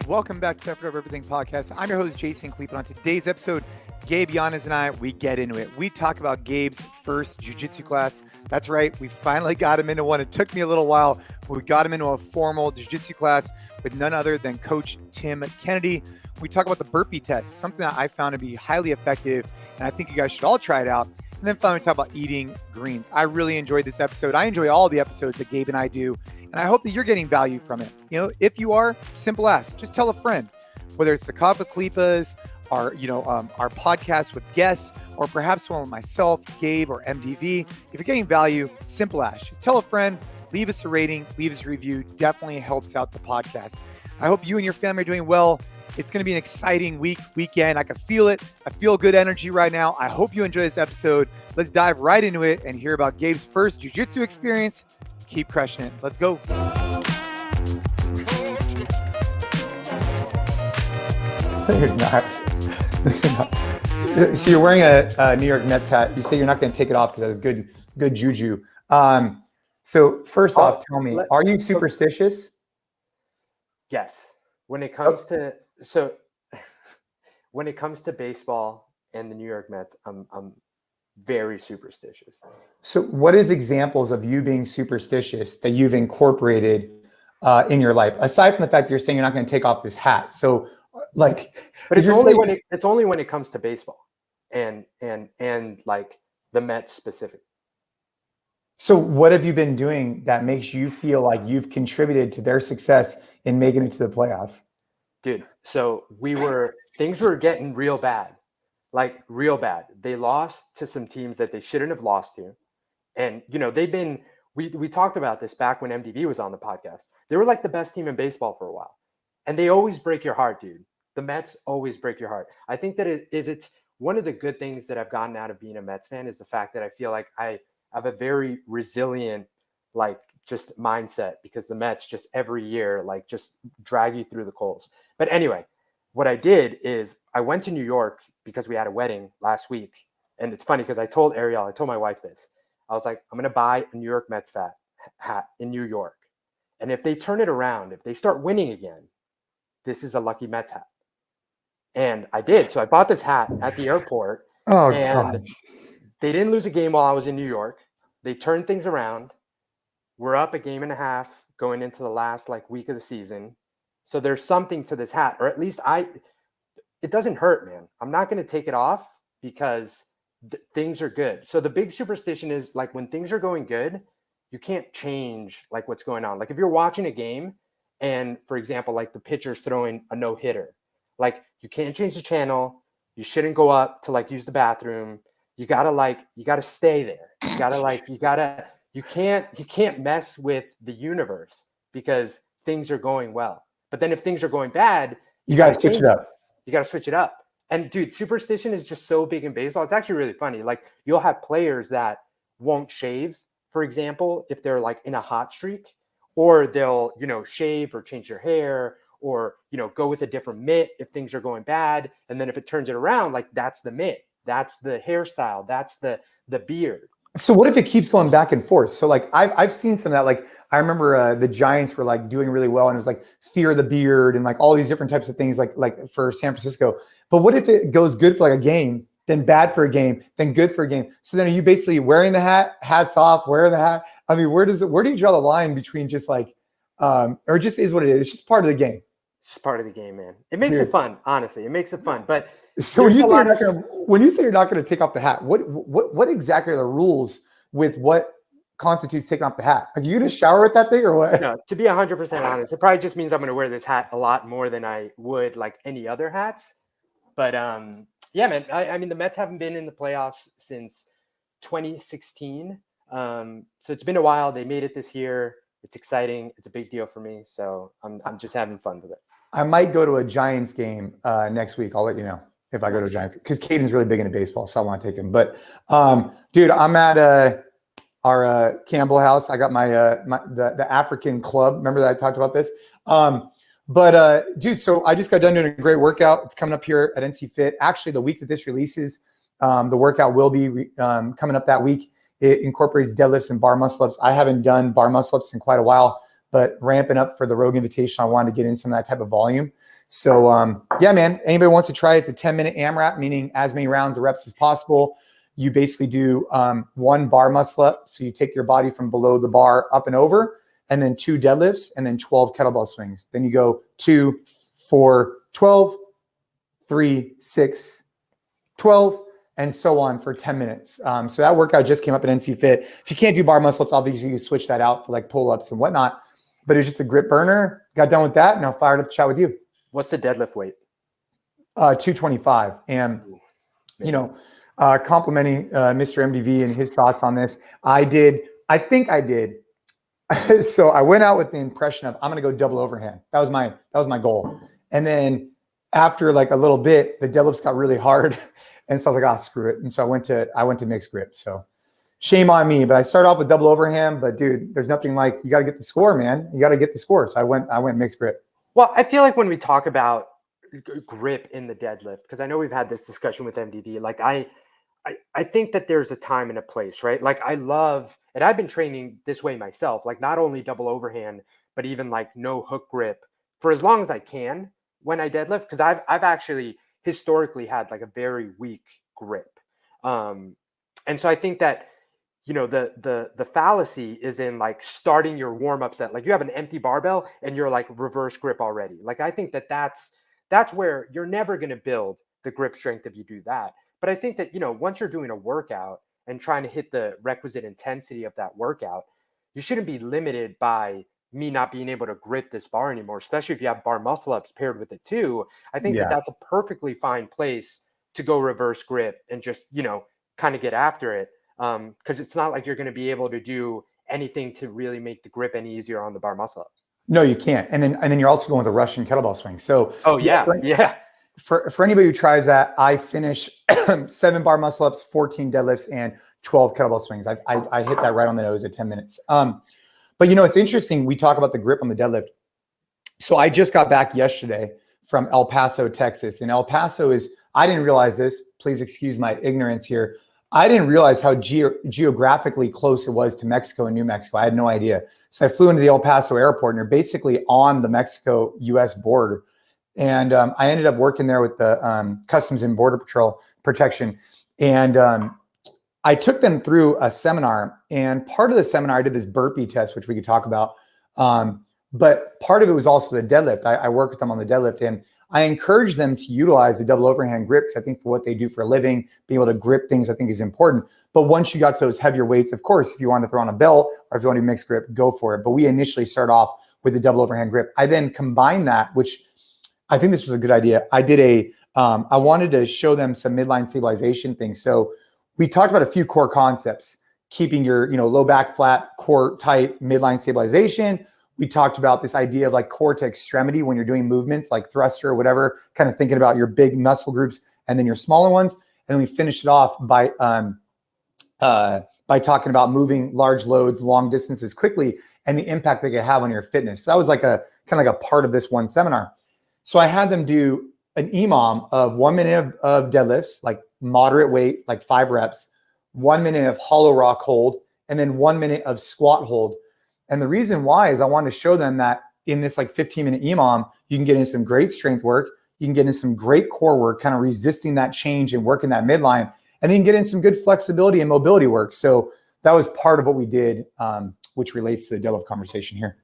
Welcome back to Separate Over Everything podcast. I'm your host, Jason Khalipa. On today's episode, Gabe, Giannis, and I, we get into it. We talk about Gabe's first Jiu-Jitsu class. That's right. We finally got him into one. It took me a little while, but we got him into a formal Jiu-Jitsu class with none other than Coach Tim Kennedy. We talk about the Burpee Test, something that I found to be highly effective, and I think you guys should all try it out. And then finally, we talk about eating greens. I really enjoyed this episode. I enjoy all the episodes that Gabe and I do, and I hope that you're getting value from it. You know, if you are, simple ask, just tell a friend, whether it's the Coffee Khalipas, our podcast with guests, or perhaps one with myself, Gabe, or MDV. If you're getting value, simple ask, just tell a friend, leave us a rating, leave us a review. Definitely helps out the podcast. I hope you and your family are doing well. It's going to be an exciting weekend. I can feel it. I feel good energy right now. I hope you enjoy this episode. Let's dive right into it and hear about Gabe's first jiu-jitsu experience. Keep crushing it. Let's go. You're not. So you're wearing a New York Mets hat. You say you're not going to take it off because that's good juju. So first off, tell me, are you superstitious? Yes. When it comes to baseball and the New York Mets, I'm very superstitious. So what is examples of you being superstitious that you've incorporated in your life, aside from the fact that you're saying you're not going to take off this hat? So but it's only when it comes to baseball and like the Mets specifically. So what have you been doing that makes you feel like you've contributed to their success in making it to the playoffs? Dude, so things were getting real bad. Like real bad. They lost to some teams that they shouldn't have lost to. And, we talked about this back when MDV was on the podcast. They were like the best team in baseball for a while. And they always break your heart, dude. The Mets always break your heart. I think that if it's one of the good things that I've gotten out of being a Mets fan is the fact that I feel like I have a very resilient, just mindset, because the Mets just every year, just drag you through the coals. But anyway, what I did is I went to New York because we had a wedding last week. And it's funny because I told my wife this. I was like, I'm going to buy a New York Mets hat in New York. And if they turn it around, if they start winning again, this is a lucky Mets hat. And I did. So I bought this hat at the airport. Oh, and God. They didn't lose a game while I was in New York. They turned things around. We're up a game and a half going into the last week of the season. So there's something to this hat, or at least it doesn't hurt, man. I'm not going to take it off because things are good. So the big superstition is when things are going good, you can't change what's going on. If you're watching a game and, for example, the pitcher's throwing a no-hitter, you can't change the channel. You shouldn't go up to use the bathroom. You gotta stay there. You can't mess with the universe because things are going well. But then if things are going bad, you got to switch it up. You got to switch it up. And dude, superstition is just so big in baseball. It's actually really funny. You'll have players that won't shave, for example, if they're in a hot streak, or they'll, shave or change their hair, or, go with a different mitt if things are going bad. And then if it turns it around, that's the mitt, that's the hairstyle, that's the beard. So what if it keeps going back and forth? So I've seen some of that. I remember the Giants were doing really well, and it was fear of the beard and all these different types of things like for San Francisco. But what if it goes good for a game, then bad for a game, then good for a game? So then are you basically wearing the hats off, wearing the hat? I mean, where do you draw the line between just or just is what it is? It's just part of the game. It's just part of the game, man. It makes it fun, honestly. It makes it fun. But so when you say you're not going to take off the hat, what exactly are the rules with what constitutes taking off the hat? Are you going to shower with that thing or what? No, to be 100% honest, it probably just means I'm going to wear this hat a lot more than I would any other hats. But yeah, man, I mean, the Mets haven't been in the playoffs since 2016. So it's been a while. They made it this year. It's exciting. It's a big deal for me. So I'm just having fun with it. I might go to a Giants game next week. I'll let you know if I go to a Giants, because Caden's really big into baseball, so I want to take him. But dude, I'm at our Campbell house. I got the African club. Remember that I talked about this? Dude, so I just got done doing a great workout. It's coming up here at NCFIT. Actually, the week that this releases, the workout will be coming up that week. It incorporates deadlifts and bar muscle ups. I haven't done bar muscle ups in quite a while. but ramping up for the Rogue Invitational, I wanted to get in some of that type of volume. So yeah, man, anybody wants to try it, it's a 10-minute AMRAP, meaning as many rounds of reps as possible. You basically do 1 bar muscle up. So you take your body from below the bar up and over, and then 2 deadlifts, and then 12 kettlebell swings. Then you go 2, 4, 12, 3, 6, 12, and so on for 10 minutes. So that workout just came up at NCFIT. If you can't do bar muscle ups, obviously you switch that out for like pull-ups and whatnot. But it's just a grip burner. Got done with that, and I fired up to chat with you. What's the deadlift weight? 225. And, you know, complimenting Mr. MDV and his thoughts on this. I think I did. So I went out with the impression of I'm going to go double overhand. That was my goal. And then after like a little bit, the deadlifts got really hard. And so I was like, screw it. And so I went to mixed grip. So shame on me, but I started off with double overhand, but dude, there's nothing like, you got to get the score, man. You got to get the score. So I went mixed grip. Well, I feel like when we talk about grip in the deadlift, because I know we've had this discussion with MDD, like I think that there's a time and a place, right? Like I love, and I've been training this way myself, like not only double overhand, but even like no hook grip for as long as I can when I deadlift, because I've actually historically had like a very weak grip. And so I think that, you know, the fallacy is in like starting your warm-up set. Like you have an empty barbell and you're like reverse grip already. Like I think that that's where you're never going to build the grip strength if you do that. But I think that, you know, once you're doing a workout and trying to hit the requisite intensity of that workout, you shouldn't be limited by me not being able to grip this bar anymore, especially if you have bar muscle ups paired with it too. I think that that's a perfectly fine place to go reverse grip and just, you know, kind of get after it. Because it's not like you're going to be able to do anything to really make the grip any easier on the bar muscle up. No, you can't. And then you're also going with a Russian kettlebell swing. So yeah. For anybody who tries that, I finish 7 bar muscle ups, 14 deadlifts, and 12 kettlebell swings. I hit that right on the nose at 10 minutes. But you know, it's interesting. We talk about the grip on the deadlift. So I just got back yesterday from El Paso, Texas. And El Paso is, I didn't realize this. Please excuse my ignorance here. I didn't realize how geographically close it was to Mexico and New Mexico. I had no idea. So I flew into the El Paso airport, and they're basically on the Mexico-U.S. border. And I ended up working there with the Customs and Border Patrol protection. And I took them through a seminar. And part of the seminar, I did this burpee test, which we could talk about. But part of it was also the deadlift. I worked with them on the deadlift. And I encourage them to utilize the double overhand grip, because I think for what they do for a living, being able to grip things, I think is important. But once you got to those heavier weights, of course, if you want to throw on a belt or if you want to do mixed grip, go for it. But we initially start off with the double overhand grip. I then combine that, which I think this was a good idea. I wanted to show them some midline stabilization things. So we talked about a few core concepts, keeping your, you know, low back flat, core tight, midline stabilization. We talked about this idea of like core to extremity when you're doing movements like thruster or whatever, kind of thinking about your big muscle groups and then your smaller ones. And then we finished it off by talking about moving large loads, long distances quickly, and the impact they could have on your fitness. So that was like a kind of like a part of this one seminar. So I had them do an EMOM of 1 minute of deadlifts, like moderate weight, like 5 reps, 1 minute of hollow rock hold, and then 1 minute of squat hold. And the reason why is I wanted to show them that in this like 15-minute EMOM, you can get in some great strength work. You can get in some great core work, kind of resisting that change and working that midline, and then get in some good flexibility and mobility work. So that was part of what we did, which relates to the deadlift conversation here.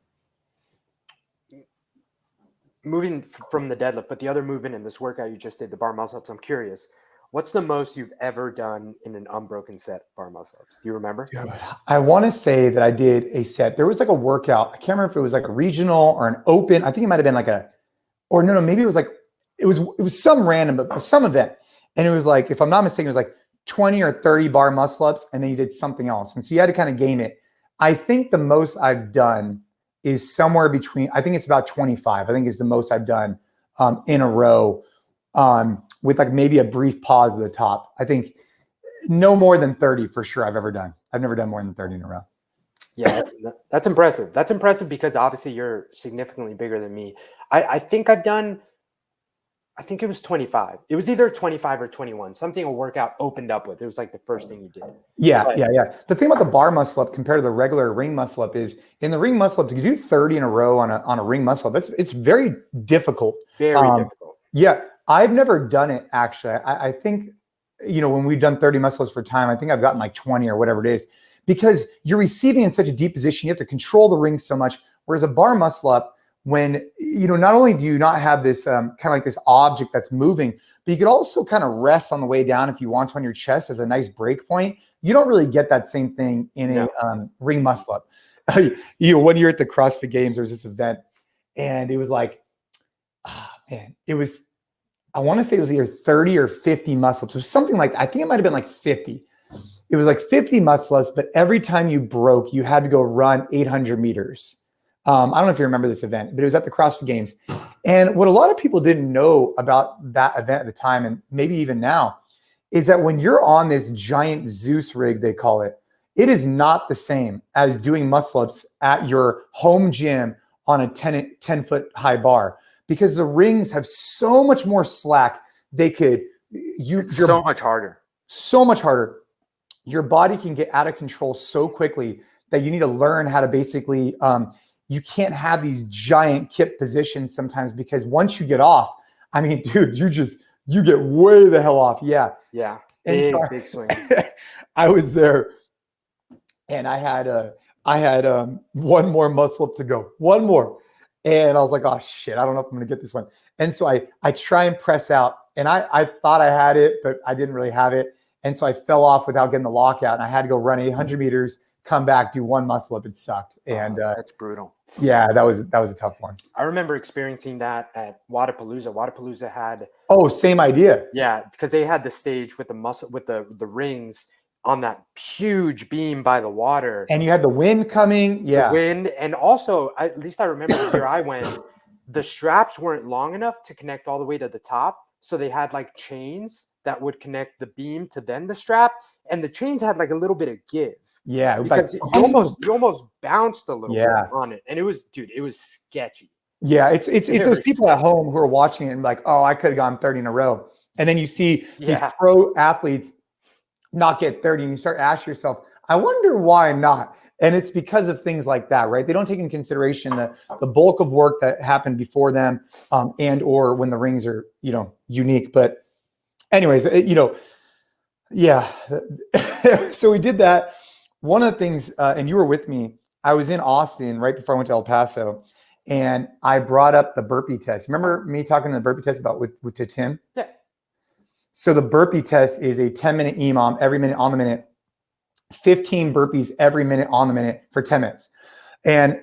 Moving from the deadlift, but the other movement in this workout you just did, the bar muscle ups, I'm curious, what's the most you've ever done in an unbroken set bar muscle ups? Do you remember? Dude, I want to say that I did a set. There was like a workout. I can't remember if it was like a regional or an open. I think it might have been like maybe it was like, it was some random, but some event. And it was like, if I'm not mistaken, it was like 20 or 30 bar muscle ups, and then you did something else. And so you had to kind of game it. I think the most I've done is somewhere between, I think it's about 25. I think is the most I've done in a row, with like maybe a brief pause at the top. I think no more than 30 for sure I've ever done. I've never done more than 30 in a row. Yeah, that's impressive. That's impressive because obviously you're significantly bigger than me. I think I've done I think it was 25. It was either 25 or 21. Something a workout opened up with. It was like the first thing you did. Yeah, yeah. The thing about the bar muscle up compared to the regular ring muscle up is in the ring muscle up, to do 30 in a row on a ring muscle up, it's very difficult. Very difficult. Yeah, I've never done it actually. I think, when we've done 30 muscle ups for time, I think I've gotten like 20 or whatever it is, because you're receiving in such a deep position. You have to control the ring so much. Whereas a bar muscle up, when, not only do you not have this kind of like this object that's moving, but you could also kind of rest on the way down if you want to on your chest as a nice break point. You don't really get that same thing in a ring muscle up. 1 year at the CrossFit Games, there was this event, and it was like, I want to say it was either 30 or 50 muscle ups. It was something like, I think it might have been like 50. It was like 50 muscle ups, but every time you broke, you had to go run 800 meters. I don't know if you remember this event, but it was at the CrossFit Games. And what a lot of people didn't know about that event at the time, and maybe even now, is that when you're on this giant Zeus rig, they call it, it is not the same as doing muscle ups at your home gym on a 10 foot high bar, because the rings have so much more slack. It's so much harder. So much harder. Your body can get out of control so quickly that you need to learn how to basically, you can't have these giant kip positions sometimes, because once you get off, I mean, dude, you get way the hell off. Yeah. Yeah. Big swing. I was there, and I had one more muscle up to go, one more. And I was like, oh shit, I don't know if I'm going to get this one. And so I try and press out, and I thought I had it, but I didn't really have it. And so I fell off without getting the lockout, and I had to go run 800 meters, come back, do one muscle up. It sucked. And that's brutal. Yeah, that was a tough one. I remember experiencing that at Wadapalooza. Wadapalooza had same idea. Yeah, because they had the stage with the rings on that huge beam by the water. And you had the wind coming. Yeah. The wind. And also, at least I remember the year I went, the straps weren't long enough to connect all the way to the top. So they had like chains that would connect the beam to then the strap. And the chains had like a little bit of give. Yeah. Because you almost bounced a little bit on it. And it was sketchy. Yeah. It's those people at home who are watching it and like, oh, I could have gone 30 in a row. And then you see these pro athletes not get 30, and you start asking yourself, I wonder why not? And it's because of things like that, right? They don't take in consideration the bulk of work that happened before them, and or when the rings are, unique. But anyways, yeah. So we did that. One of the things, and you were with me, I was in Austin right before I went to El Paso, and I brought up the burpee test. Remember me talking to the burpee test to Tim? Yeah. So the burpee test is a 10-minute EMOM every minute on the minute, 15 burpees every minute on the minute for 10 minutes. And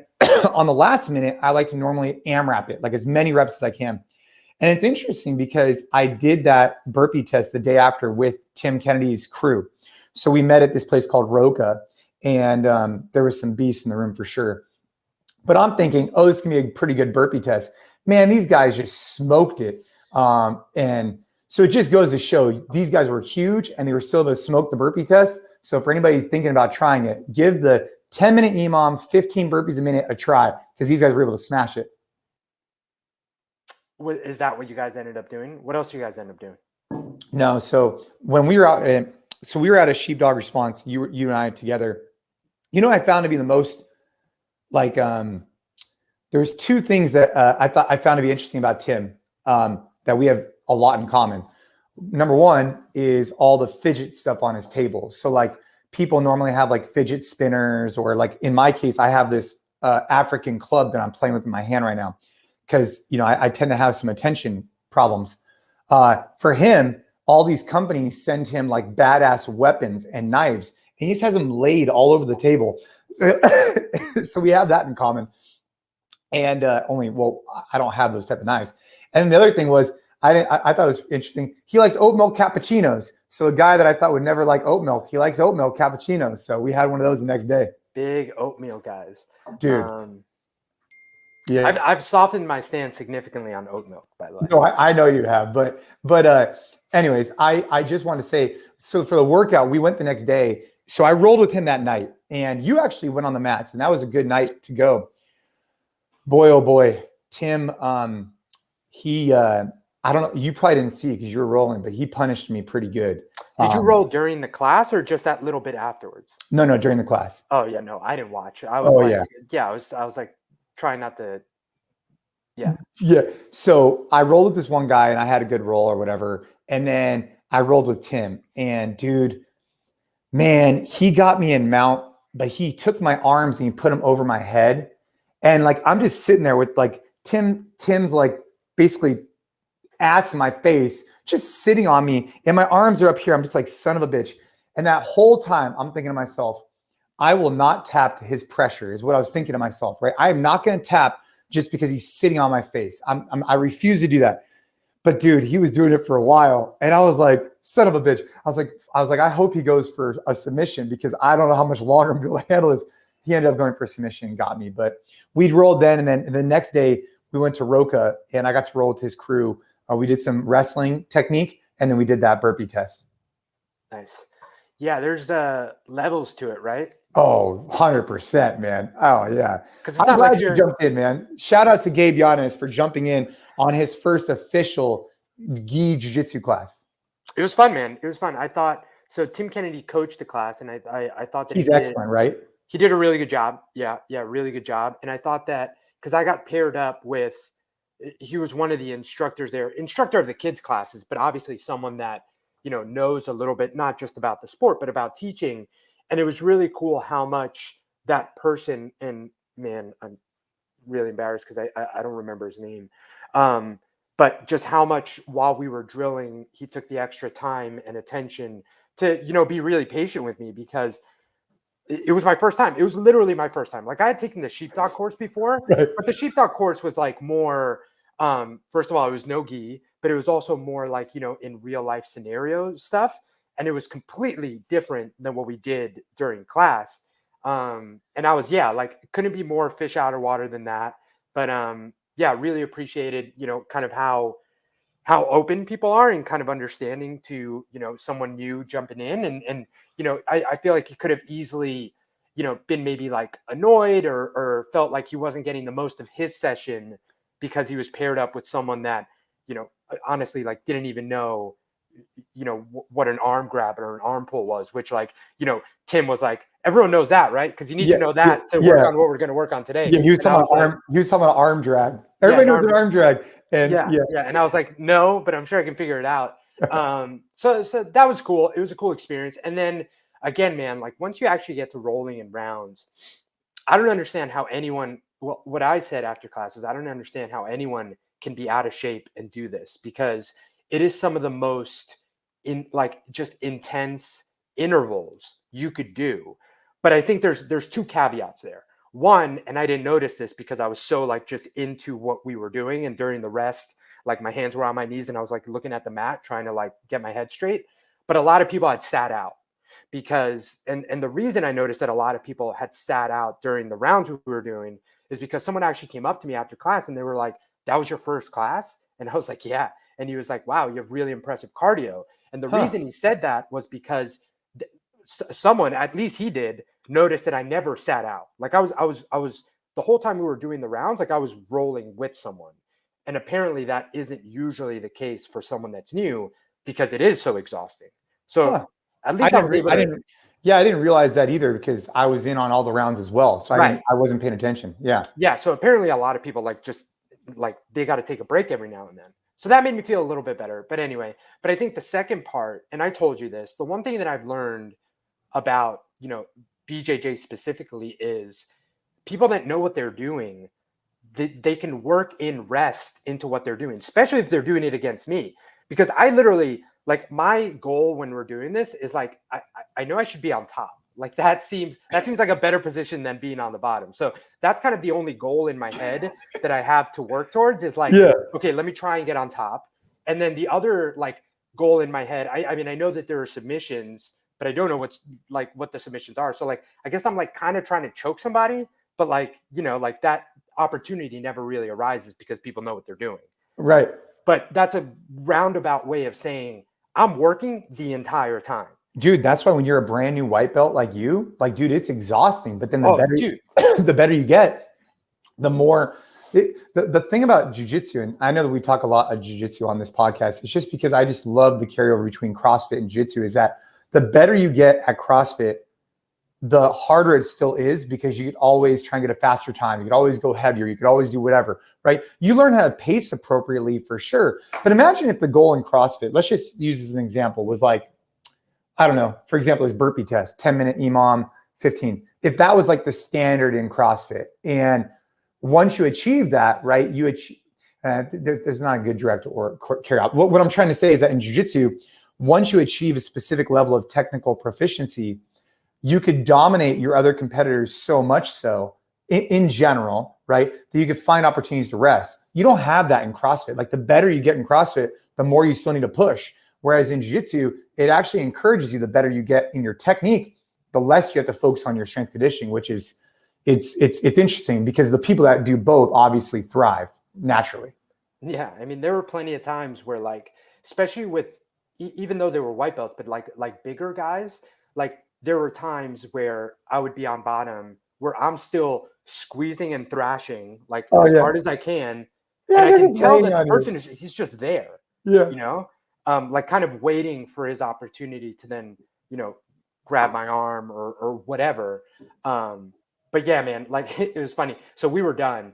on the last minute, I like to normally AMRAP it, like as many reps as I can. And it's interesting because I did that burpee test the day after with Tim Kennedy's crew. So we met at this place called Roca, and there was some beasts in the room for sure. But I'm thinking, oh, this is going to be a pretty good burpee test. Man, these guys just smoked it. And so it just goes to show these guys were huge, and they were still able to smoke the burpee test. So for anybody who's thinking about trying it, give the 10-minute EMOM, 15 burpees a minute a try, because these guys were able to smash it. Is that what you guys ended up doing? What else you guys end up doing? No. So when we were out, we were at a sheepdog response, you and I together. I found to be the most like, there's two things that I found to be interesting about Tim, that we have a lot in common. Number one is all the fidget stuff on his table. So like people normally have like fidget spinners, or like in my case, I have this African club that I'm playing with in my hand right now, because I tend to have some attention problems. For him, all these companies send him like badass weapons and knives, and he just has them laid all over the table. So we have that in common. And I don't have those type of knives. And the other thing was, I thought it was interesting. He likes oat milk cappuccinos. So a guy that I thought would never like oat milk, he likes oat milk cappuccinos. So we had one of those the next day. Big oatmeal guys, dude. Yeah, I've softened my stance significantly on oat milk, by the way. No, I know you have, but anyways, I just want to say, so for the workout, we went the next day. So I rolled with him that night, and you actually went on the mats, and that was a good night to go. Boy, oh boy, Tim, I don't know. You probably didn't see it because you were rolling, but he punished me pretty good. Did you roll during the class or just that little bit afterwards? No, during the class. Oh yeah, no, I didn't watch it. I was I was like trying not to. Yeah. So I rolled with this one guy and I had a good roll or whatever. And then I rolled with Tim, and dude, man, he got me in mount, but he took my arms and he put them over my head. And like, I'm just sitting there with like Tim's like basically ass in my face, just sitting on me. And my arms are up here. I'm just like, son of a bitch. And that whole time I'm thinking to myself, I will not tap to his pressure is what I was thinking to myself, right? I am not going to tap just because he's sitting on my face. I refuse to do that. But dude, he was doing it for a while. And I was like, son of a bitch. I was like, I hope he goes for a submission because I don't know how much longer I'm going to be able to handle this. He ended up going for a submission and got me. But we'd rolled then. And then the next day we went to Roca and I got to roll with his crew. We did some wrestling technique and then we did that burpee test. Nice. Yeah, there's levels to it, right? Oh, 100%, man. Oh, yeah. I'm glad you jumped in, man. Shout out to Gabe Yanis for jumping in on his first official gi jiu-jitsu class. It was fun, man. It was fun. I thought, so Tim Kennedy coached the class, and I thought that he's excellent, right? He did a really good job. Yeah, really good job. And I thought that, because I got paired up with, he was one of the instructors there, instructor of the kids' classes, but obviously someone that, knows a little bit, not just about the sport, but about teaching. And it was really cool how much that person, and man, I'm really embarrassed because I don't remember his name. But just how much while we were drilling, he took the extra time and attention to, be really patient with me because it was my first time. It was literally my first time. Like I had taken the sheepdog course before, right. But the sheepdog course was like more, first of all, it was no gi, but it was also more like, in real life scenario stuff. And it was completely different than what we did during class. And I was, couldn't be more fish out of water than that. But really appreciated, kind of how open people are and kind of understanding to, someone new jumping in. And I feel like he could have easily, been maybe like annoyed or felt like he wasn't getting the most of his session because he was paired up with someone that, honestly, like didn't even know, what an arm grab or an arm pull was, which Tim was like, everyone knows that, right? Because you need to know that to work on what we're going to work on today. Yeah, he was talking about arm drag. Everybody knows an arm drag. And And I was like, no, but I'm sure I can figure it out. So that was cool. It was a cool experience. And then again, man, like once you actually get to rolling in rounds, I don't understand how anyone, what I said after class is I don't understand how anyone can be out of shape and do this because it is some of the most just intense intervals you could do. But I think there's two caveats there. One, and I didn't notice this because I was so just into what we were doing. And during the rest, my hands were on my knees and I was looking at the mat, trying to get my head straight. But a lot of people had sat out because, and the reason I noticed that a lot of people had sat out during the rounds we were doing is because someone actually came up to me after class and they were like, that was your first class? And I was like, yeah. And he was like, wow, you have really impressive cardio. And the reason he said that was because someone, at least he did, noticed that I never sat out. I was the whole time we were doing the rounds, I was rolling with someone. And apparently that isn't usually the case for someone that's new because it is so exhausting. So at least I didn't realize that either because I was in on all the rounds as well. So I wasn't paying attention. Yeah. Yeah. So apparently a lot of people they got to take a break every now and then. So that made me feel a little bit better. But anyway, I think the second part, and I told you this, the one thing that I've learned about, BJJ specifically is people that know what they're doing, they can work in rest into what they're doing, especially if they're doing it against me. Because I literally, my goal when we're doing this is I know I should be on top. That seems like a better position than being on the bottom. So that's kind of the only goal in my head that I have to work towards is okay, let me try and get on top. And then the other goal in my head, I mean, I know that there are submissions, but I don't know what the submissions are. So I guess I'm kind of trying to choke somebody, but that opportunity never really arises because people know what they're doing. Right. But that's a roundabout way of saying I'm working the entire time. Dude, that's why when you're a brand new white belt like you, dude, it's exhausting. But then the better you get, the more The thing about jiu-jitsu, and I know that we talk a lot of jiu-jitsu on this podcast, it's just because I just love the carryover between CrossFit and jiu-jitsu, is that the better you get at CrossFit, the harder it still is, because you could always try and get a faster time. You could always go heavier. You could always do whatever, right? You learn how to pace appropriately for sure. But imagine if the goal in CrossFit, let's just use as an example, was like, I don't know, for example, is Burpee Test, 10-minute EMOM, 15. If that was like the standard in CrossFit, and once you achieve that, right, you achieve, there's not a good direct or carry out. What I'm trying to say is that in jiu-jitsu, once you achieve a specific level of technical proficiency, you could dominate your other competitors so much so in general, right, that you could find opportunities to rest. You don't have that in CrossFit. Like, the better you get in CrossFit, the more you still need to push. Whereas in jiu-jitsu, it actually encourages you, the better you get in your technique, the less you have to focus on your strength conditioning, which is, it's interesting, because the people that do both obviously thrive naturally. Yeah. I mean, there were plenty of times where, like, especially with, even though they were white belts, but like bigger guys, like, there were times where I would be on bottom where I'm still squeezing and thrashing like as hard as I can. Yeah, and I can tell that the person he's just there, yeah, you know, like kind of waiting for his opportunity to then, you know, grab my arm or whatever. But yeah, man, like it was funny. So we were done.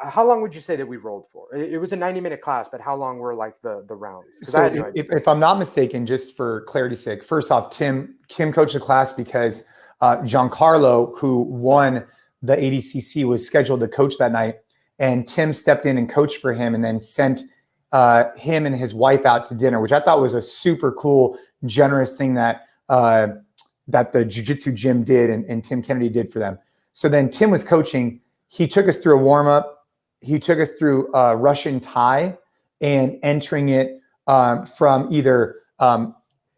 How long would you say that we rolled for? It was a 90-minute class, but how long were like the rounds? So if I'm not mistaken, just for clarity's sake, first off, Kim coached the class because Giancarlo, who won the ADCC, was scheduled to coach that night, and Tim stepped in and coached for him, and then sent him and his wife out to dinner, which I thought was a super cool, generous thing that the jiu-jitsu gym did and Tim Kennedy did for them. So then Tim was coaching. He took us through a warm-up. He took us through Russian Thai and entering it from either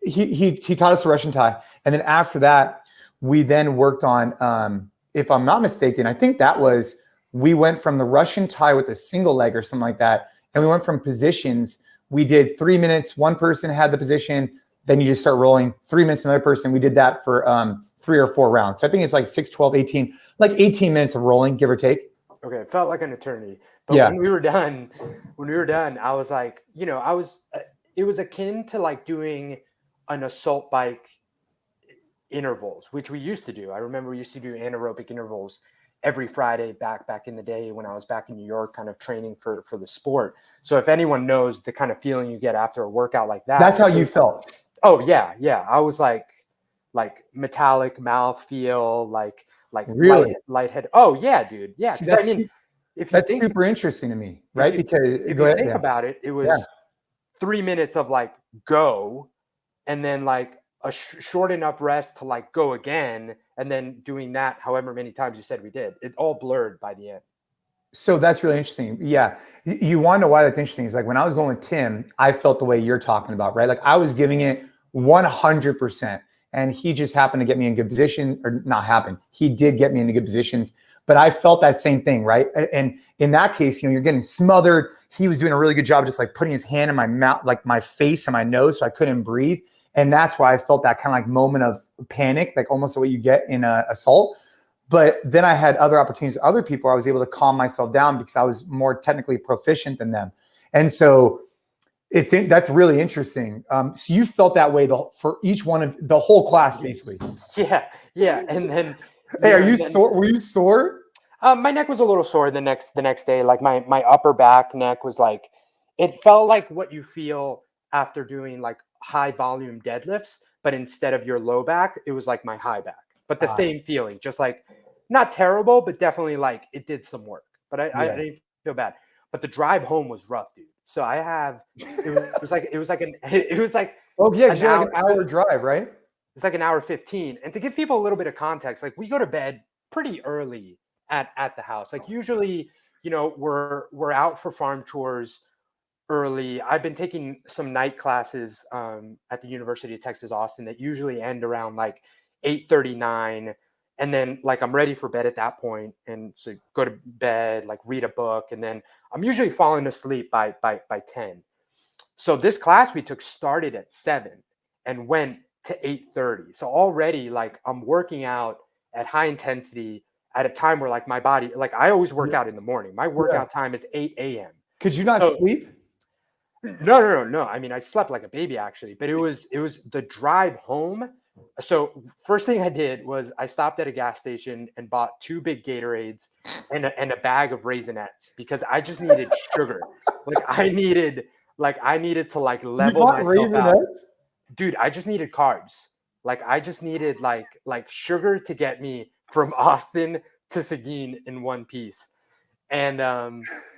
he taught us the Russian Thai. And then after that, we then worked on, if I'm not mistaken, I think we went from the Russian Thai with a single leg or something like that. And we went from positions. We did 3 minutes. One person had the position. Then you just start rolling. 3 minutes, another person. We did that for 3 or 4 rounds. So I think it's like 6, 12, 18, like 18 minutes of rolling, give or take. Okay. It felt like an eternity. But Yeah. when we were done, I was like, you know, it was akin to like doing an assault bike intervals, which we used to do. I remember we used to do anaerobic intervals every Friday back in the day when I was back in New York, kind of training for the sport. So if anyone knows the kind of feeling you get after a workout like that. That's how you felt. Oh yeah. Yeah. I was like metallic mouth feel, like really lightheaded. Oh yeah, dude. Yeah. See, I mean, if you that's think, super interesting to me, right? Because if you think about it, it was 3 minutes of like go, and then like a short enough rest to like go again, and then doing that however many times you said we did. It all blurred by the end. So that's really interesting. Yeah. You want to know why that's interesting? Is like when I was going with Tim, I felt the way you're talking about, right? Like I was giving it 100%, and he just happened to get me in good position, or not happen. He did get me into good positions, but I felt that same thing, right? And in that case, you know, you're getting smothered. He was doing a really good job just like putting his hand in my mouth, like my face and my nose, so I couldn't breathe. And that's why I felt that kind of like moment of panic, like almost what you get in an assault. But then I had other opportunities, other people, I was able to calm myself down because I was more technically proficient than them. And so that's really interesting. So you felt that way for each one of the whole class, basically. Yeah. Yeah. And then, hey, are you sore? Were you sore? My neck was a little sore the next day. Like my upper back neck was like, it felt like what you feel after doing like high volume deadlifts, but instead of your low back, it was like my high back, but the same feeling, just like not terrible, but definitely like it did some work, but I didn't feel bad. But the drive home was rough, dude. So it was like oh yeah, like an hour drive, right? It's like an hour 15. And to give people a little bit of context, like we go to bed pretty early at the house. Like usually, you know, we're out for farm tours early. I've been taking some night classes at the University of Texas, Austin, that usually end around like 8:39. And then like I'm ready for bed at that point. And so go to bed, like read a book. And then I'm usually falling asleep by 10. So this class we took started at 7 and went to 8:30. So already like I'm working out at high intensity at a time where like my body, like I always work out in the morning. My workout time is 8 a.m. Could you not sleep? No. I mean, I slept like a baby actually, but it was the drive home. So first thing I did was I stopped at a gas station and bought 2 big Gatorades and a bag of Raisinets because I just needed sugar. I needed to like level myself out. Dude, I just needed carbs. Like I just needed like sugar to get me from Austin to Seguin in one piece. And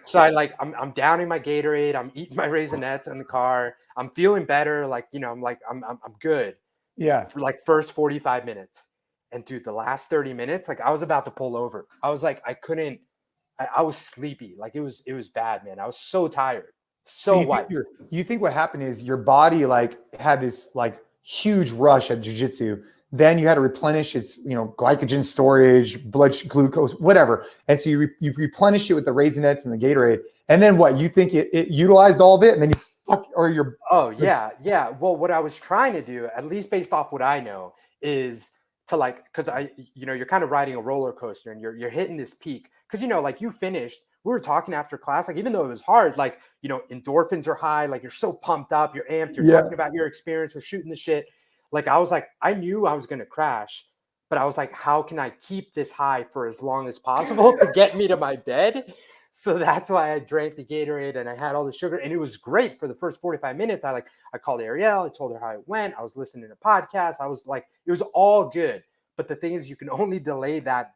so I'm downing my Gatorade, I'm eating my Raisinets in the car, I'm feeling better, like, you know, I'm good. Yeah. For like first 45 minutes. And dude, the last 30 minutes, like I was about to pull over. I was like, I was sleepy. Like it was bad, man. I was so tired. So white. You think what happened is your body like had this like huge rush at jiu-jitsu. Then you had to replenish its, you know, glycogen storage, blood glucose, whatever. And so you replenish it with the Raisinets and the Gatorade. And then what? You think it utilized all of it, and then Oh yeah. Well, what I was trying to do, at least based off what I know, is to like, because you're kind of riding a roller coaster and you're hitting this peak. Because like you finished. We were talking after class, like even though it was hard, like endorphins are high, like you're so pumped up, you're amped, you're talking about your experience with shooting the shit. Like I was like, I knew I was gonna crash, but I was like, how can I keep this high for as long as possible to get me to my bed? So that's why I drank the Gatorade and I had all the sugar, and it was great for the first 45 minutes. I called Ariel, I told her how it went. I was listening to podcasts. I was like, it was all good. But the thing is, you can only delay that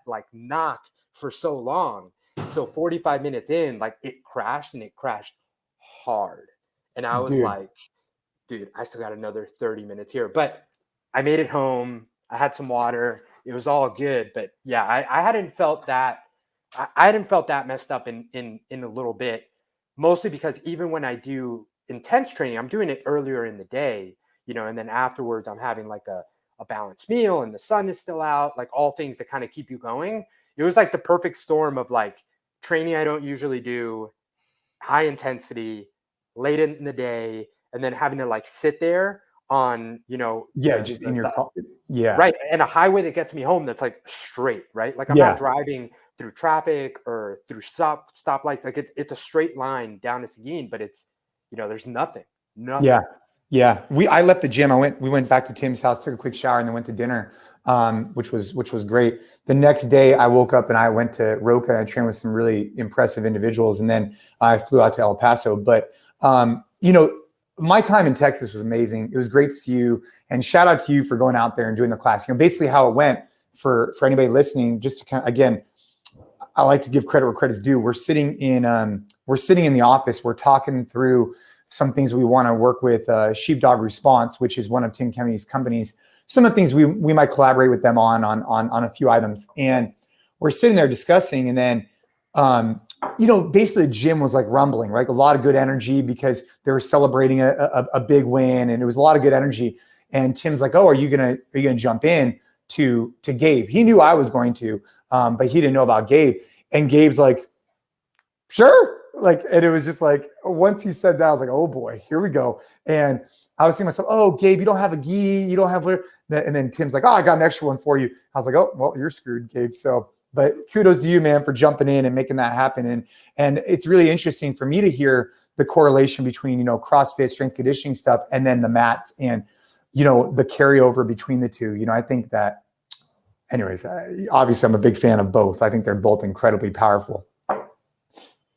like knock for so long. So 45 minutes in, like it crashed, and it crashed hard. And I was like, dude, I still got another 30 minutes here. But I made it home. I had some water. It was all good. But yeah, I hadn't felt that. I hadn't felt that messed up in a little bit, mostly because even when I do intense training, I'm doing it earlier in the day, and then afterwards I'm having like a balanced meal and the sun is still out, like all things that kind of keep you going. It was like the perfect storm of like training I don't usually do, high intensity, late in the day, and then having to like sit there on, just in your car. Yeah. Right. And a highway that gets me home that's like straight, right? Like I'm not driving through traffic or through stoplights. Like it's a straight line down to Seguin, but it's, there's nothing. Yeah. I left the gym. We went back to Tim's house, took a quick shower, and then went to dinner, which was great. The next day I woke up and I went to Roca and I trained with some really impressive individuals. And then I flew out to El Paso. But, my time in Texas was amazing. It was great to see you, and shout out to you for going out there and doing the class. Basically how it went for anybody listening, just to kind of, again, I like to give credit where credit's due. We're sitting in the office. We're talking through some things we want to work with Sheepdog Response, which is one of Tim Kenney's companies. Some of the things we might collaborate with them on a few items. And we're sitting there discussing, and then, basically the gym was like rumbling, right? A lot of good energy because they were celebrating a big win, and it was a lot of good energy. And Tim's like, "Oh, are you gonna jump in to Gabe?" He knew I was going to, but he didn't know about Gabe. And Gabe's like, "Sure." And it was just like, once he said that, I was like, "Oh boy, here we go." And I was thinking to myself, "Oh, Gabe, you don't have a gi, you don't have whatever." And then Tim's like, "Oh, I got an extra one for you." I was like, "Oh, well, you're screwed, Gabe." So, but kudos to you, man, for jumping in and making that happen. And it's really interesting for me to hear the correlation between, CrossFit, strength conditioning stuff, and then the mats and, the carryover between the two. I think that, anyways, obviously I'm a big fan of both. I think they're both incredibly powerful.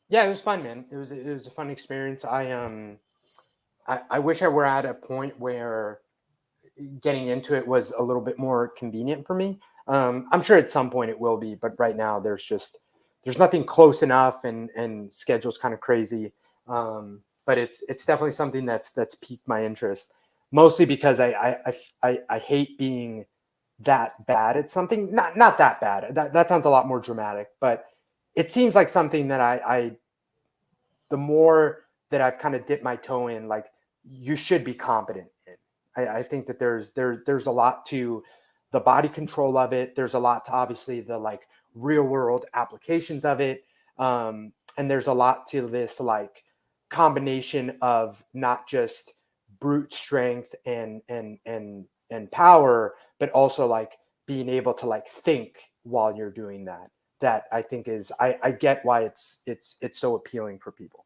Yeah, it was fun, man. It was a fun experience. I wish I were at a point where getting into it was a little bit more convenient for me. I'm sure at some point it will be, but right now there's nothing close enough, and schedule's kind of crazy. But it's definitely something that's piqued my interest, mostly because I hate being that bad at something. Not that bad. That sounds a lot more dramatic, but it seems like something that the more that I've kind of dipped my toe in, like you should be competent in. I think that there's a lot to the body control of it. There's a lot to obviously the like real world applications of it. And there's a lot to this like combination of not just brute strength and power, but also like being able to like think while you're doing that. That I think is, I get why it's so appealing for people.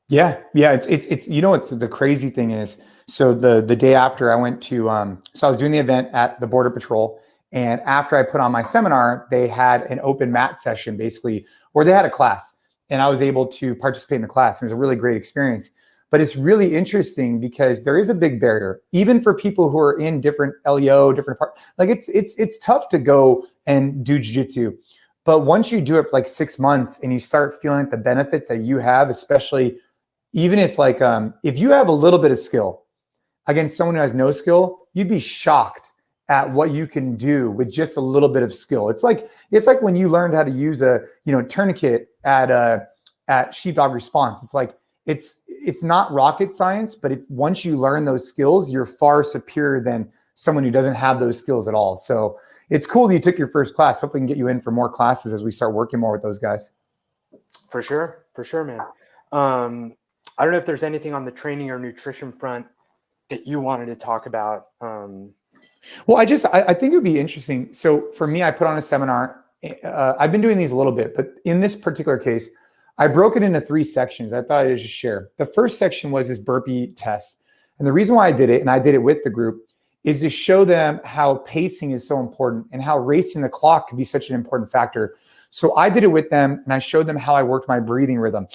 Yeah. It's it's the crazy thing is, so the day after I went to so I was doing the event at the Border Patrol, and after I put on my seminar, they had an open mat session basically, where they had a class, and I was able to participate in the class. It was a really great experience. But it's really interesting because there is a big barrier, even for people who are in different LEO, different part. Like it's tough to go and do jiu-jitsu. But once you do it for like 6 months and you start feeling the benefits that you have, especially even if like if you have a little bit of skill against someone who has no skill, you'd be shocked at what you can do with just a little bit of skill. It's like when you learned how to use a tourniquet at Sheepdog Response. It's like it's not rocket science, but once you learn those skills, you're far superior than someone who doesn't have those skills at all. So it's cool that you took your first class. Hopefully we can get you in for more classes as we start working more with those guys. For sure, man. I don't know if there's anything on the training or nutrition front that you wanted to talk about. Well, I think it would be interesting. So for me, I put on a seminar. I've been doing these a little bit, but in this particular case, I broke it into 3 sections. I thought I'd just share. The first section was this burpee test. And the reason why I did it, and I did it with the group, is to show them how pacing is so important and how racing the clock can be such an important factor. So I did it with them, and I showed them how I worked my breathing rhythm,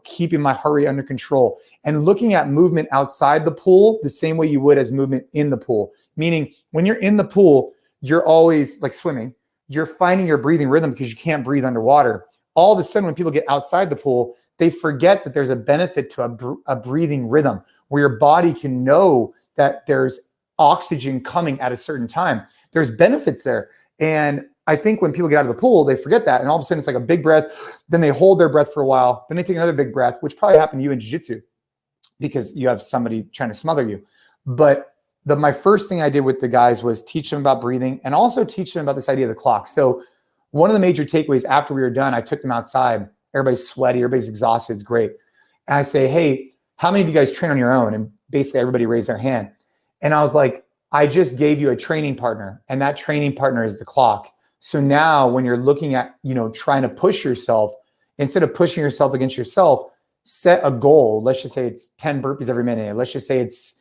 keeping my heart rate under control and looking at movement outside the pool the same way you would as movement in the pool. Meaning when you're in the pool, you're always like swimming. You're finding your breathing rhythm because you can't breathe underwater. All of a sudden, when people get outside the pool, they forget that there's a benefit to a breathing rhythm where your body can know that there's oxygen coming at a certain time. There's benefits there. And I think when people get out of the pool, they forget that. And all of a sudden it's like a big breath. Then they hold their breath for a while. Then they take another big breath, which probably happened to you in jiu-jitsu because you have somebody trying to smother you. But my first thing I did with the guys was teach them about breathing and also teach them about this idea of the clock. So one of the major takeaways after we were done, I took them outside. Everybody's sweaty. Everybody's exhausted. It's great. And I say, hey, how many of you guys train on your own? And basically everybody raised their hand. And I was like, I just gave you a training partner, and that training partner is the clock. So now when you're looking at, trying to push yourself, instead of pushing yourself against yourself, set a goal. Let's just say it's 10 burpees every minute. Let's just say it's,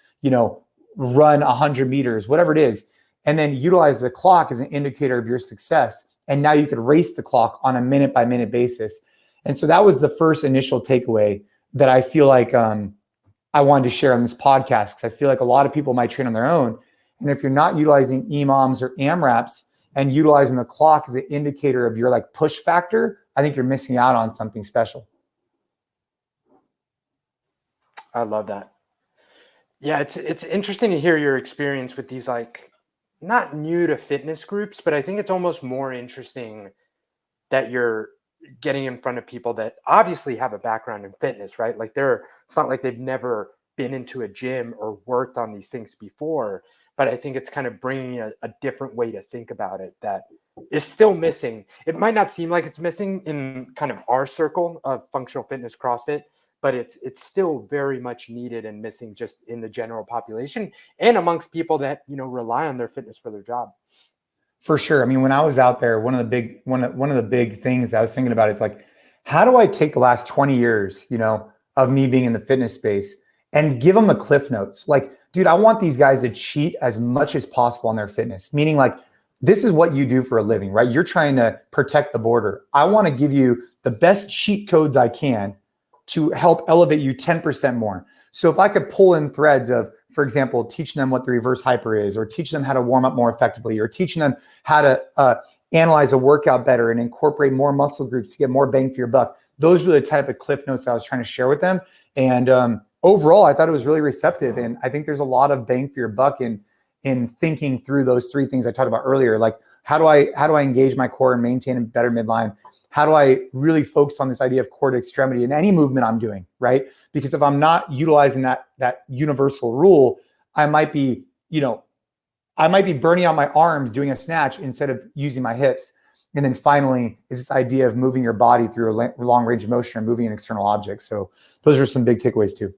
run 100 meters, whatever it is. And then utilize the clock as an indicator of your success. And now you could race the clock on a minute by minute basis. And so that was the first initial takeaway that I feel like I wanted to share on this podcast, because I feel like a lot of people might train on their own. And if you're not utilizing EMOMs or AMRAPs and utilizing the clock as an indicator of your like push factor, I think you're missing out on something special. I love that. Yeah, it's interesting to hear your experience with these, like, not new to fitness groups, but I think it's almost more interesting that you're getting in front of people that obviously have a background in fitness, right? Like it's not like they've never been into a gym or worked on these things before, but I think it's kind of bringing a different way to think about it that is still missing. It might not seem like it's missing in kind of our circle of functional fitness CrossFit, but it's still very much needed and missing just in the general population and amongst people that, rely on their fitness for their job. For sure. I mean, when I was out there, one of the big things I was thinking about is like, how do I take the last 20 years, of me being in the fitness space and give them the cliff notes? Like, dude, I want these guys to cheat as much as possible on their fitness. Meaning like, this is what you do for a living, right? You're trying to protect the border. I want to give you the best cheat codes I can to help elevate you 10% more. So if I could pull in threads of, for example, teaching them what the reverse hyper is, or teaching them how to warm up more effectively, or teaching them how to analyze a workout better and incorporate more muscle groups to get more bang for your buck. Those are the type of cliff notes I was trying to share with them. And overall, I thought it was really receptive. And I think there's a lot of bang for your buck in thinking through those 3 things I talked about earlier. Like, how do I engage my core and maintain a better midline? How do I really focus on this idea of core to extremity in any movement I'm doing, right? Because if I'm not utilizing that universal rule, I might be burning out my arms doing a snatch instead of using my hips. And then finally is this idea of moving your body through a long range of motion or moving an external object. So those are some big takeaways too.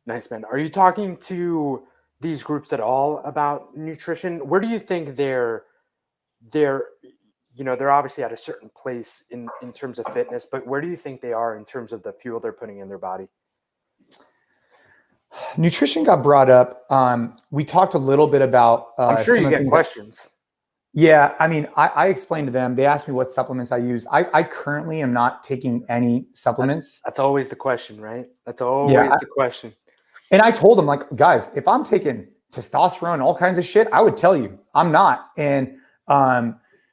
Nice, man. Are you talking to these groups at all about nutrition? Where do you think they're they're, they're obviously at a certain place in terms of fitness, but where do you think they are in terms of the fuel they're putting in their body? Nutrition got brought up. We talked a little bit about I'm sure some you of the get things questions. yeah, I mean, I explained to them, they asked me what supplements I use. I currently am not taking any supplements. That's always the question, right? That's Yeah. always the question. And I told them, like, guys, if I'm taking testosterone, all kinds of shit, I would tell you I'm not. And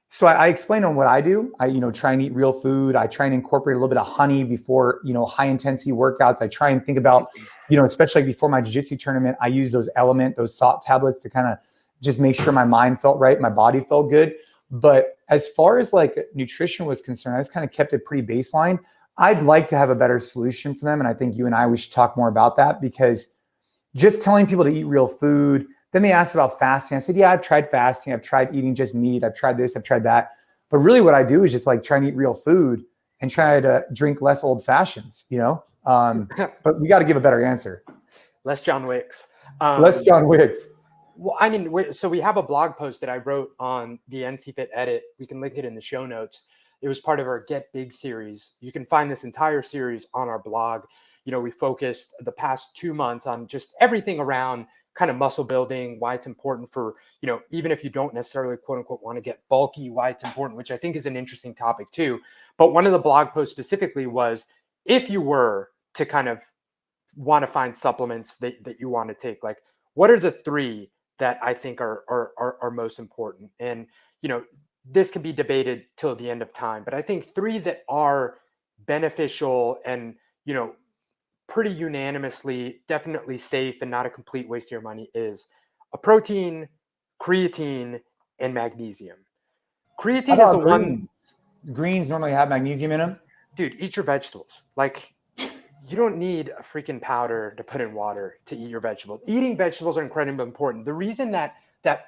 so I explained to them what I do. I, try and eat real food. I try and incorporate a little bit of honey before, high intensity workouts. I try and think about, especially before my jiu-jitsu tournament, I use those those salt tablets to kind of just make sure my mind felt right, my body felt good. But as far as like nutrition was concerned, I just kind of kept it pretty baseline. I'd like to have a better solution for them. And I think you and we should talk more about that, because just telling people to eat real food, then they asked about fasting. I said, yeah, I've tried fasting. I've tried eating just meat. I've tried this, I've tried that. But really what I do is just like try and eat real food and try to drink less old fashions, but we got to give a better answer. Less John Wicks. Less John Wicks. Well, I mean, so we have a blog post that I wrote on the NCFIT edit. We can link it in the show notes. It was part of our Get Big series. You can find this entire series on our blog. We focused the past 2 months on just everything around kind of muscle building, why it's important for, even if you don't necessarily quote unquote want to get bulky, why it's important, which I think is an interesting topic too. But one of the blog posts specifically was, if you were to kind of want to find supplements that you want to take, like, what are the 3 that I think are most important? And, this can be debated till the end of time, but I think 3 that are beneficial and, pretty unanimously definitely safe and not a complete waste of your money is a protein, creatine, and magnesium. Creatine is the one. Greens normally have magnesium in them. Dude, eat your vegetables. Like, you don't need a freaking powder to put in water to eat your vegetables. Eating vegetables are incredibly important. The reason that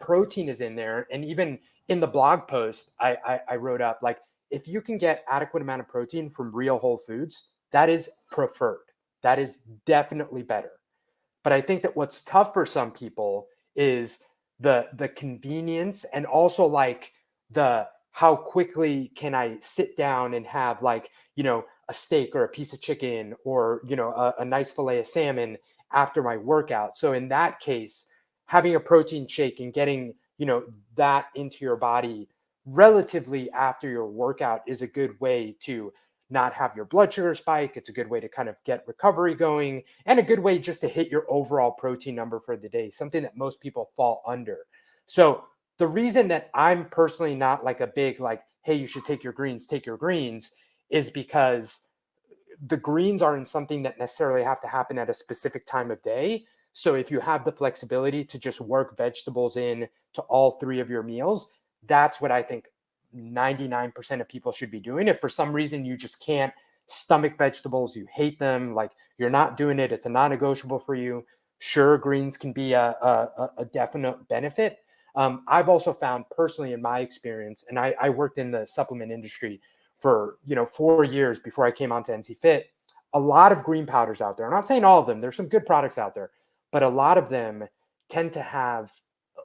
protein is in there, and even in the blog post I wrote up, like, if you can get adequate amount of protein from real whole foods, that is preferred. That is definitely better. But I think that what's tough for some people is the convenience, and also like the how quickly can I sit down and have, like, a steak or a piece of chicken or, a nice fillet of salmon after my workout. So in that case, having a protein shake and getting, that into your body relatively after your workout is a good way to not have your blood sugar spike. It's a good way to kind of get recovery going, and a good way just to hit your overall protein number for the day, something that most people fall under. So the reason that I'm personally not like a big, like, hey, you should take your greens, is because the greens aren't something that necessarily have to happen at a specific time of day. So if you have the flexibility to just work vegetables in to all 3 of your meals, that's what I think 99% of people should be doing. If for some reason you just can't stomach vegetables, you hate them, like you're not doing it, it's a non-negotiable for you, sure, greens can be a definite benefit. I've also found personally in my experience, and I worked in the supplement industry for 4 years before I came onto NCFIT, a lot of green powders out there. I'm not saying all of them, there's some good products out there, but a lot of them tend to have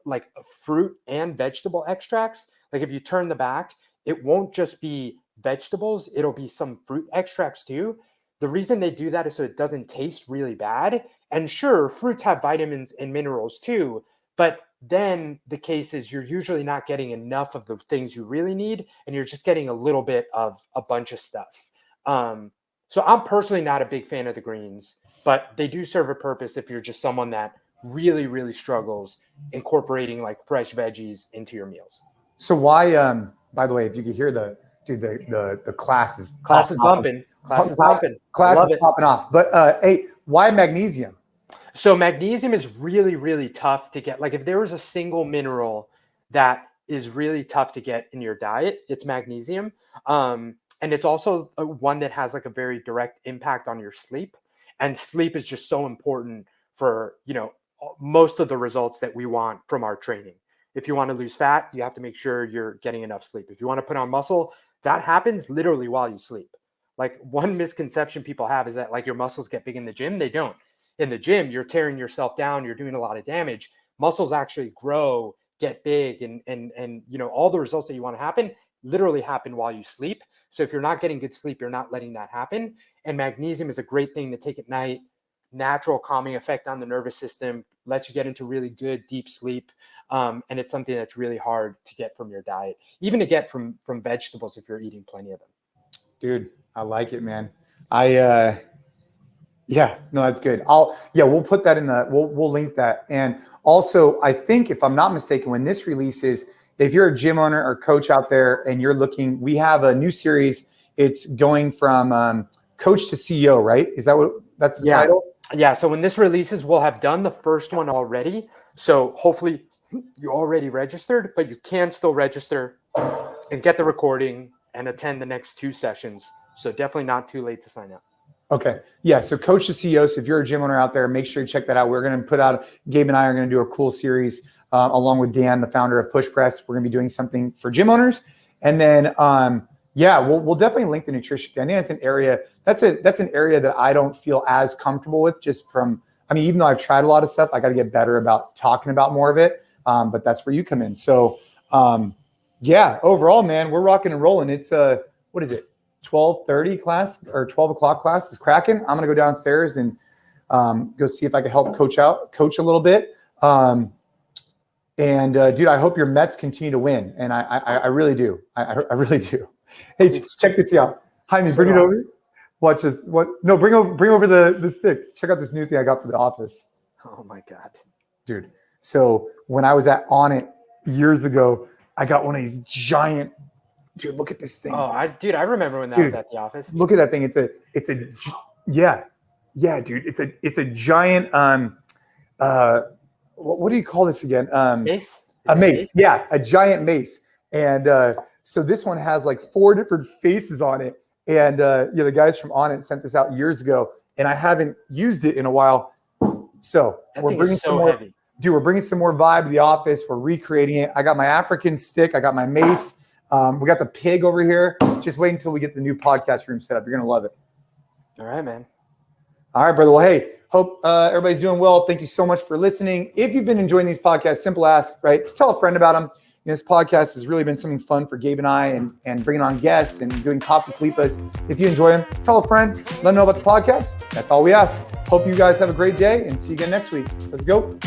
like fruit and vegetable extracts. Like, if you turn the back, it won't just be vegetables, it'll be some fruit extracts too. The reason they do that is so it doesn't taste really bad. And sure, fruits have vitamins and minerals too, but then the case is you're usually not getting enough of the things you really need, and you're just getting a little bit of a bunch of stuff. So I'm personally not a big fan of the greens, but they do serve a purpose if you're just someone that really, really struggles incorporating like fresh veggies into your meals. So why, by the way, if you could hear the class is bumping. Class is bumping. Class is popping off. But hey, why magnesium? So magnesium is really, really tough to get. Like, if there was a single mineral that is really tough to get in your diet, it's magnesium. And it's also one that has like a very direct impact on your sleep. And sleep is just so important for, most of the results that we want from our training. If you want to lose fat, you have to make sure you're getting enough sleep. If you want to put on muscle, that happens literally while you sleep. Like, one misconception people have is that like your muscles get big in the gym. They don't. In the gym, you're tearing yourself down. You're doing a lot of damage. Muscles actually grow, get big, and all the results that you want to happen literally happen while you sleep. So if you're not getting good sleep, you're not letting that happen. And magnesium is a great thing to take at night. Natural calming effect on the nervous system, lets you get into really good deep sleep. And it's something that's really hard to get from your diet, even to get from vegetables if you're eating plenty of them. Dude, I like it, man. Yeah, no, that's good. We'll put that in we'll link that. And also, I think if I'm not mistaken, when this releases, if you're a gym owner or coach out there and you're looking, we have a new series. It's going from coach to CEO, right? Is that's the title? Yeah. So when this releases, we'll have done the first one already. So hopefully you already registered, but you can still register and get the recording and attend the next 2 sessions. So definitely not too late to sign up. Okay. Yeah. So coach to CEO. So if you're a gym owner out there, make sure you check that out. We're going to put out, Gabe and I are going to do a cool series along with Dan, the founder of Push Press. We're going to be doing something for gym owners. And then, we'll definitely link the nutrition. I think that's an area, that's an area that I don't feel as comfortable with even though I've tried a lot of stuff, I got to get better about talking about more of it. But that's where you come in. So, overall, man, we're rocking and rolling. It's what is it? 12:30 class or 12 o'clock class is cracking. I'm going to go downstairs and go see if I can help coach a little bit. Dude, I hope your Mets continue to win. And I really do. I really do. Hey, check this out. Jaime, bring it over. Watch this. No, bring over the stick. Check out this new thing I got for the office. Oh my God. Dude. So when I was at On It years ago, I got one of these giant, dude, look at this thing. Oh, I remember when that was at the office. Look at that thing. It's a dude. It's a giant, what do you call this again? Mace? A mace. Yeah, a giant mace. And so this one has like 4 different faces on it. And the guys from On It sent this out years ago, and I haven't used it in a while. So we're bringing some more. Heavy. Dude, we're bringing some more vibe to the office. We're recreating it. I got my African stick. I got my mace. We got the pig over here. Just wait until we get the new podcast room set up. You're going to love it. All right, man. All right, brother. Well, hey, hope everybody's doing well. Thank you so much for listening. If you've been enjoying these podcasts, simple ask, right? Just tell a friend about them. This podcast has really been something fun for Gabe and I, and bringing on guests and doing coffee Khalipas. If you enjoy them, tell a friend, let them know about the podcast. That's all we ask. Hope you guys have a great day and see you again next week. Let's go.